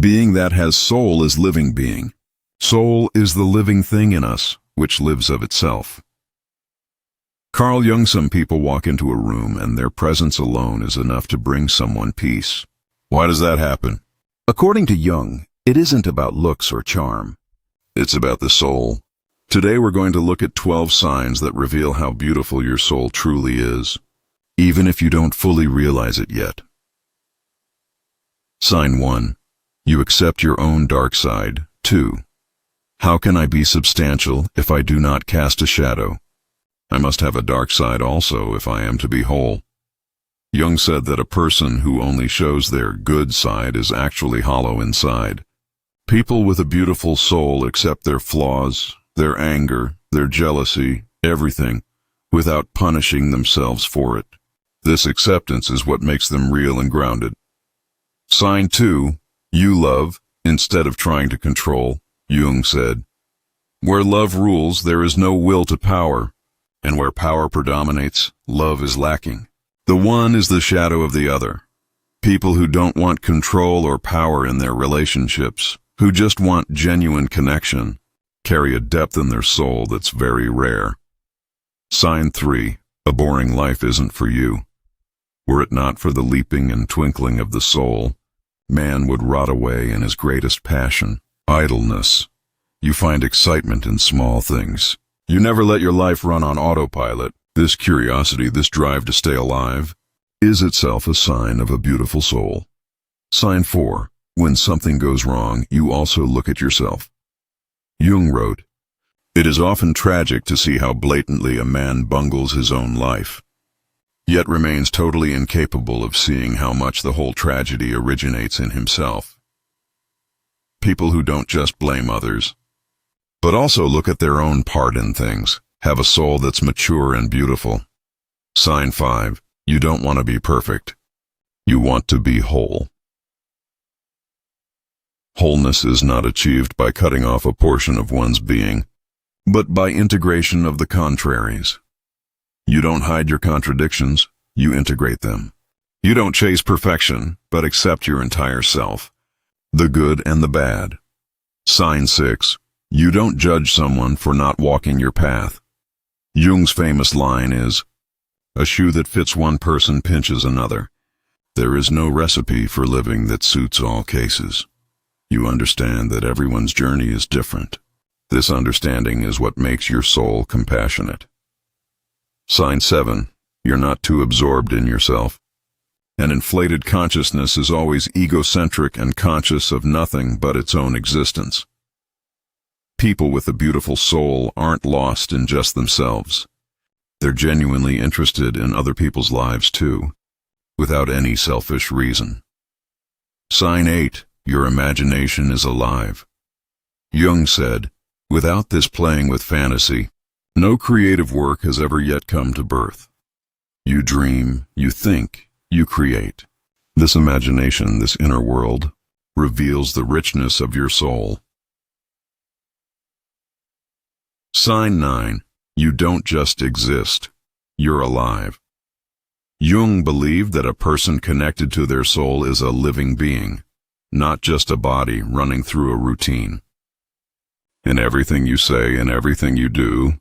Being that has soul is living being. Soul is the living thing in us, which lives of itself. Carl Jung: some people walk into a room and their presence alone is enough to bring someone peace. Why does that happen? According to Jung, it isn't about looks or charm. It's about the soul. Today we're going to look at 12 signs that reveal how beautiful your soul truly is, even if you don't fully realize it yet. Sign 1. You accept your own dark side. 2. How can I be substantial if I do not cast a shadow? I must have a dark side also if I am to be whole. Jung said that a person who only shows their good side is actually hollow inside. People with a beautiful soul accept their flaws, their anger, their jealousy, everything, without punishing themselves for it. This acceptance is what makes them real and grounded. Sign 2. You love, instead of trying to control. Jung said, where love rules, there is no will to power, and where power predominates, love is lacking. The one is the shadow of the other. People who don't want control or power in their relationships, who just want genuine connection, carry a depth in their soul that's very rare. Sign 3. A boring life isn't for you. Were it not for the leaping and twinkling of the soul, man would rot away in his greatest passion, idleness. You find excitement in small things. You never let your life run on autopilot. This curiosity, this drive to stay alive, is itself a sign of a beautiful soul. Sign 4. When something goes wrong, you also look at yourself. Jung wrote, it is often tragic to see how blatantly a man bungles his own life, yet remains totally incapable of seeing how much the whole tragedy originates in himself. People who don't just blame others, but also look at their own part in things, have a soul that's mature and beautiful. Sign 5. You don't want to be perfect. You want to be whole. Wholeness is not achieved by cutting off a portion of one's being, but by integration of the contraries. You don't hide your contradictions, you integrate them. You don't chase perfection, but accept your entire self, the good and the bad. Sign 6. You don't judge someone for not walking your path. Jung's famous line is, a shoe that fits one person pinches another. There is no recipe for living that suits all cases. You understand that everyone's journey is different. This understanding is what makes your soul compassionate. Sign 7. You're not too absorbed in yourself. An inflated consciousness is always egocentric and conscious of nothing but its own existence. People with a beautiful soul aren't lost in just themselves. They're genuinely interested in other people's lives too, without any selfish reason. Sign 8. Your imagination is alive. Jung said, without this playing with fantasy, no creative work has ever yet come to birth. You dream, you think, you create. This imagination, this inner world, reveals the richness of your soul. Sign 9. You don't just exist. You're alive. Jung believed that a person connected to their soul is a living being, not just a body running through a routine. In everything you say and everything you do,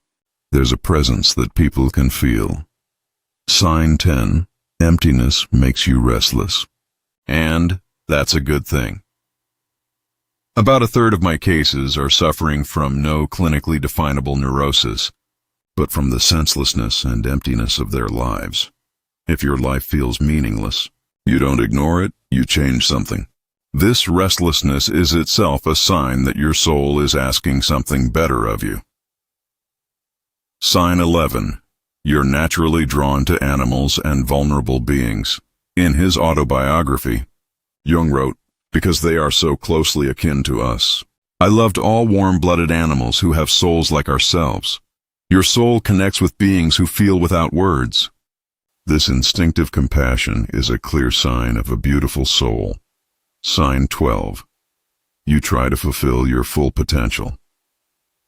there's a presence that people can feel. Sign 10. Emptiness makes you restless. And that's a good thing. About a third of my cases are suffering from no clinically definable neurosis, but from the senselessness and emptiness of their lives. If your life feels meaningless, you don't ignore it, you change something. This restlessness is itself a sign that your soul is asking something better of you. Sign 11. You're naturally drawn to animals and vulnerable beings. In his autobiography, Jung wrote, because they are so closely akin to us. I loved all warm-blooded animals who have souls like ourselves. Your soul connects with beings who feel without words. This instinctive compassion is a clear sign of a beautiful soul. Sign 12. You try to fulfill your full potential.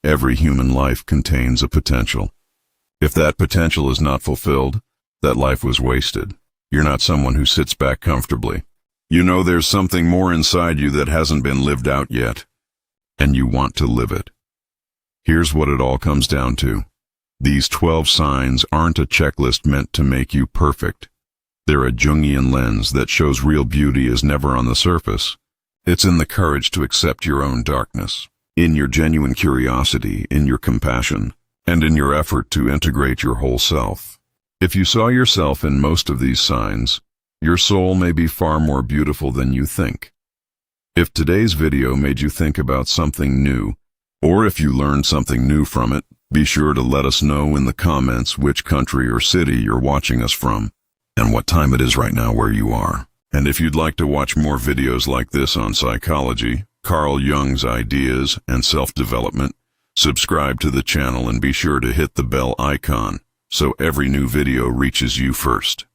Every human life contains a potential. If that potential is not fulfilled, that life was wasted. You're not someone who sits back comfortably. You know there's something more inside you that hasn't been lived out yet, and you want to live it. Here's what it all comes down to. These 12 signs aren't a checklist meant to make you perfect. They're a Jungian lens that shows real beauty is never on the surface. It's in the courage to accept your own darkness, in your genuine curiosity, in your compassion, and in your effort to integrate your whole self. If you saw yourself in most of these signs, your soul may be far more beautiful than you think. If today's video made you think about something new, or if you learned something new from it, be sure to let us know in the comments which country or city you're watching us from, and what time it is right now where you are. And if you'd like to watch more videos like this on psychology, Carl Jung's ideas, and self-development, subscribe to the channel and be sure to hit the bell icon so every new video reaches you first.